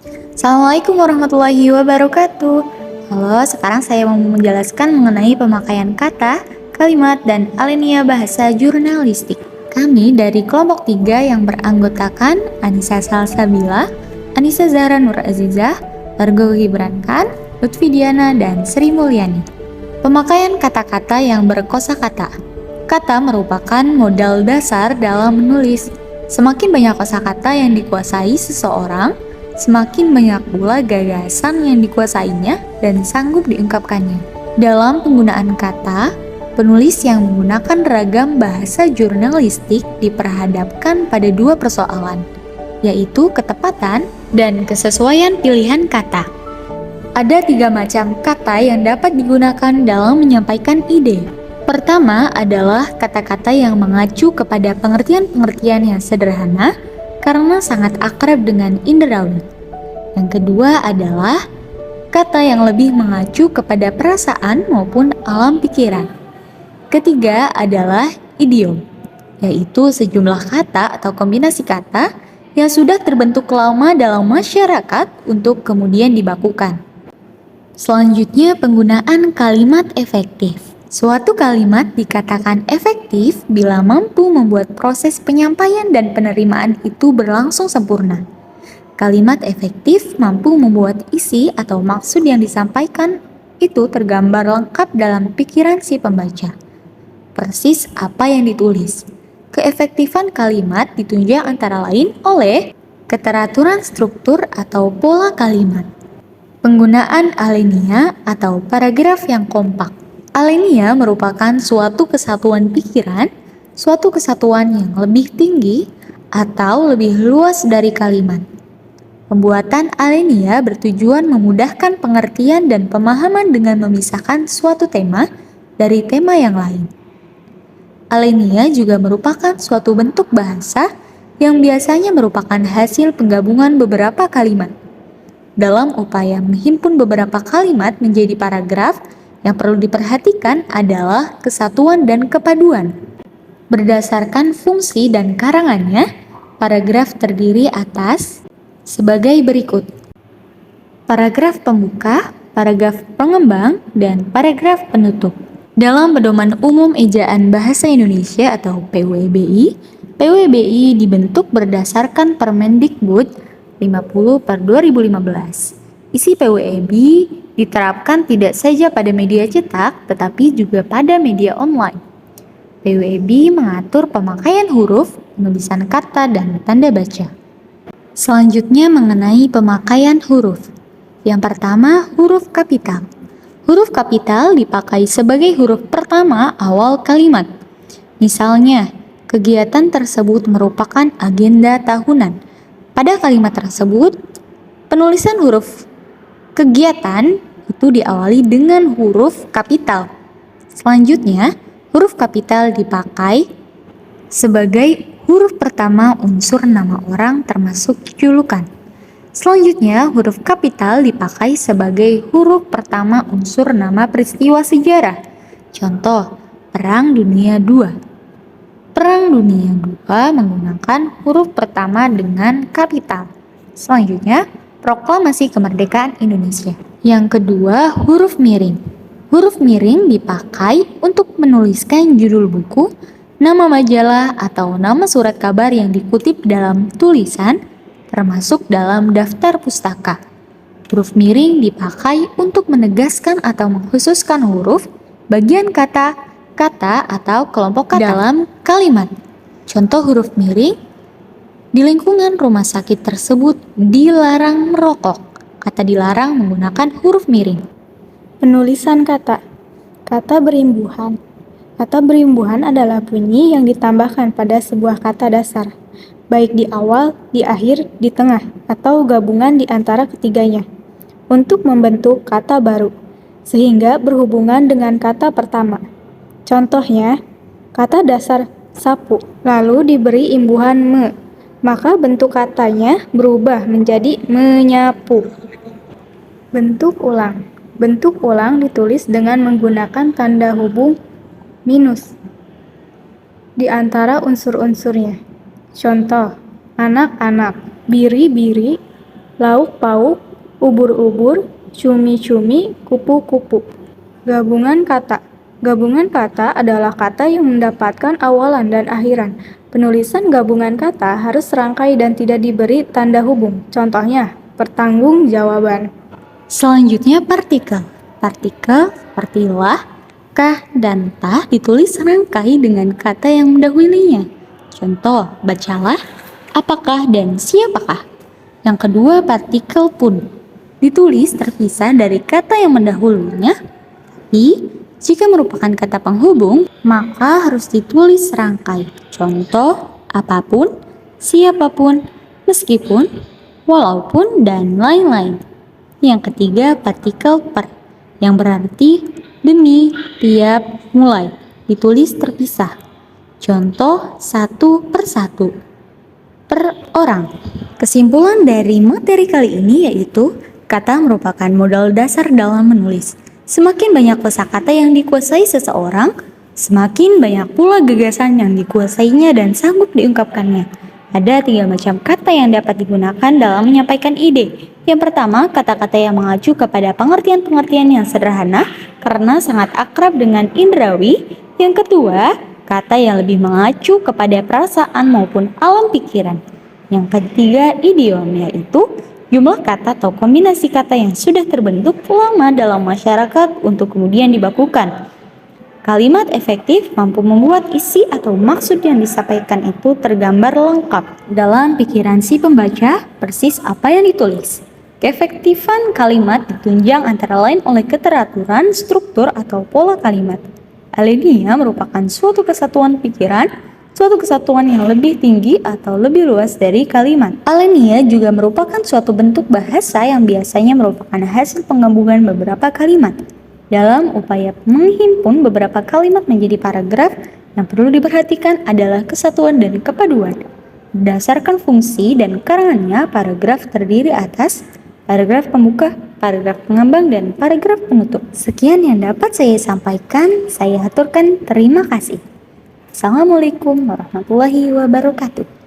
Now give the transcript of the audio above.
Assalamualaikum warahmatullahi wabarakatuh. Halo, sekarang saya mau menjelaskan mengenai pemakaian kata, kalimat, dan alinea bahasa jurnalistik. Kami dari kelompok 3 yang beranggotakan Anissa Salsabila, Anissa Zahra Nur Azizah, Largo Gibrankan, Lutfi Diana, dan Sri Mulyani. Pemakaian kata-kata yang berkosakata. Kata merupakan modal dasar dalam menulis. Semakin banyak kosakata yang dikuasai seseorang, semakin banyak pula gagasan yang dikuasainya dan sanggup diungkapkannya. Dalam penggunaan kata, penulis yang menggunakan ragam bahasa jurnalistik diperhadapkan pada dua persoalan, yaitu ketepatan dan kesesuaian pilihan kata. Ada 3 macam kata yang dapat digunakan dalam menyampaikan ide. Pertama adalah kata-kata yang mengacu kepada pengertian-pengertian yang sederhana karena sangat akrab dengan indrawi. Yang kedua adalah kata yang lebih mengacu kepada perasaan maupun alam pikiran. Ketiga adalah idiom, yaitu sejumlah kata atau kombinasi kata yang sudah terbentuk lama dalam masyarakat untuk kemudian dibakukan. Selanjutnya, penggunaan kalimat efektif. Suatu kalimat dikatakan efektif bila mampu membuat proses penyampaian dan penerimaan itu berlangsung sempurna. Kalimat efektif mampu membuat isi atau maksud yang disampaikan itu tergambar lengkap dalam pikiran si pembaca. Persis apa yang ditulis. Keefektifan kalimat ditunjang antara lain oleh keteraturan struktur atau pola kalimat. Penggunaan alinea atau paragraf yang kompak. Alinea merupakan suatu kesatuan pikiran, suatu kesatuan yang lebih tinggi atau lebih luas dari kalimat. Pembuatan alinea bertujuan memudahkan pengertian dan pemahaman dengan memisahkan suatu tema dari tema yang lain. Alinea juga merupakan suatu bentuk bahasa yang biasanya merupakan hasil penggabungan beberapa kalimat. Dalam upaya menghimpun beberapa kalimat menjadi paragraf, yang perlu diperhatikan adalah kesatuan dan kepaduan. Berdasarkan fungsi dan karangannya, paragraf terdiri atas sebagai berikut: paragraf pembuka, paragraf pengembang, dan paragraf penutup. Dalam Pedoman Umum Ejaan Bahasa Indonesia atau PUEBI, PUEBI dibentuk berdasarkan Permendikbud 50/2015. Isi PUEBI diterapkan tidak saja pada media cetak, tetapi juga pada media online. PUEBI mengatur pemakaian huruf, penulisan kata, dan tanda baca. Selanjutnya mengenai pemakaian huruf. Yang pertama, huruf kapital. Huruf kapital dipakai sebagai huruf pertama awal kalimat. Misalnya, kegiatan tersebut merupakan agenda tahunan. Pada kalimat tersebut, penulisan huruf kegiatan itu diawali dengan huruf kapital. Selanjutnya, huruf kapital dipakai sebagai huruf pertama unsur nama orang termasuk julukan. Selanjutnya, huruf kapital dipakai sebagai huruf pertama unsur nama peristiwa sejarah. Contoh, Perang Dunia II. Perang Dunia II menggunakan huruf pertama dengan kapital. Selanjutnya, Proklamasi Kemerdekaan Indonesia. Yang kedua, huruf miring. Huruf miring dipakai untuk menuliskan judul buku, nama majalah, atau nama surat kabar yang dikutip dalam tulisan, termasuk dalam daftar pustaka. Huruf miring dipakai untuk menegaskan atau mengkhususkan huruf, bagian kata, atau kelompok kata dalam kalimat. Contoh huruf miring, di lingkungan rumah sakit tersebut dilarang merokok. Kata dilarang menggunakan huruf miring. Penulisan kata. Kata berimbuhan. Kata berimbuhan adalah bunyi yang ditambahkan pada sebuah kata dasar, baik di awal, di akhir, di tengah, atau gabungan di antara ketiganya, untuk membentuk kata baru, sehingga berhubungan dengan kata pertama. Contohnya, kata dasar sapu, lalu diberi imbuhan me, maka bentuk katanya berubah menjadi menyapu. Bentuk ulang. Bentuk ulang ditulis dengan menggunakan tanda hubung minus di antara unsur-unsurnya. Contoh, anak-anak, biri-biri, lauk pauk, ubur-ubur, cumi-cumi, kupu-kupu. Gabungan kata. Gabungan kata adalah kata yang mendapatkan awalan dan akhiran. Penulisan gabungan kata harus serangkai dan tidak diberi tanda hubung. Contohnya, pertanggungjawaban. Selanjutnya partikel. Partikel seperti lah, kah, dan tah ditulis serangkai dengan kata yang mendahulunya. Contoh, bacalah, apakah, dan siapakah. Yang kedua, partikel pun ditulis terpisah dari kata yang mendahulunya, tapi jika merupakan kata penghubung, maka harus ditulis serangkai. Contoh, apapun, siapapun, meskipun, walaupun, dan lain-lain. Yang ketiga, partikel per, yang berarti demi, tiap, mulai, ditulis terpisah. Contoh, satu per satu, per orang. Kesimpulan dari materi kali ini yaitu, kata merupakan modal dasar dalam menulis. Semakin banyak kosakata yang dikuasai seseorang, semakin banyak pula gagasan yang dikuasainya dan sanggup diungkapkannya. Ada 3 macam kata yang dapat digunakan dalam menyampaikan ide. Yang pertama, kata-kata yang mengacu kepada pengertian-pengertian yang sederhana karena sangat akrab dengan indrawi. Yang kedua, kata yang lebih mengacu kepada perasaan maupun alam pikiran. Yang ketiga, idiom, yaitu jumlah kata atau kombinasi kata yang sudah terbentuk lama dalam masyarakat untuk kemudian dibakukan. Kalimat efektif mampu membuat isi atau maksud yang disampaikan itu tergambar lengkap dalam pikiran si pembaca, persis apa yang ditulis. Keefektifan kalimat ditunjang antara lain oleh keteraturan, struktur, atau pola kalimat. Alenia merupakan suatu kesatuan pikiran, suatu kesatuan yang lebih tinggi atau lebih luas dari kalimat. Alenia juga merupakan suatu bentuk bahasa yang biasanya merupakan hasil penggabungan beberapa kalimat. Dalam upaya menghimpun beberapa kalimat menjadi paragraf, yang perlu diperhatikan adalah kesatuan dan kepaduan. Berdasarkan fungsi dan karangannya, paragraf terdiri atas paragraf pembuka, paragraf pengambang, dan paragraf penutup. Sekian yang dapat saya sampaikan. Saya haturkan terima kasih. Assalamualaikum warahmatullahi wabarakatuh.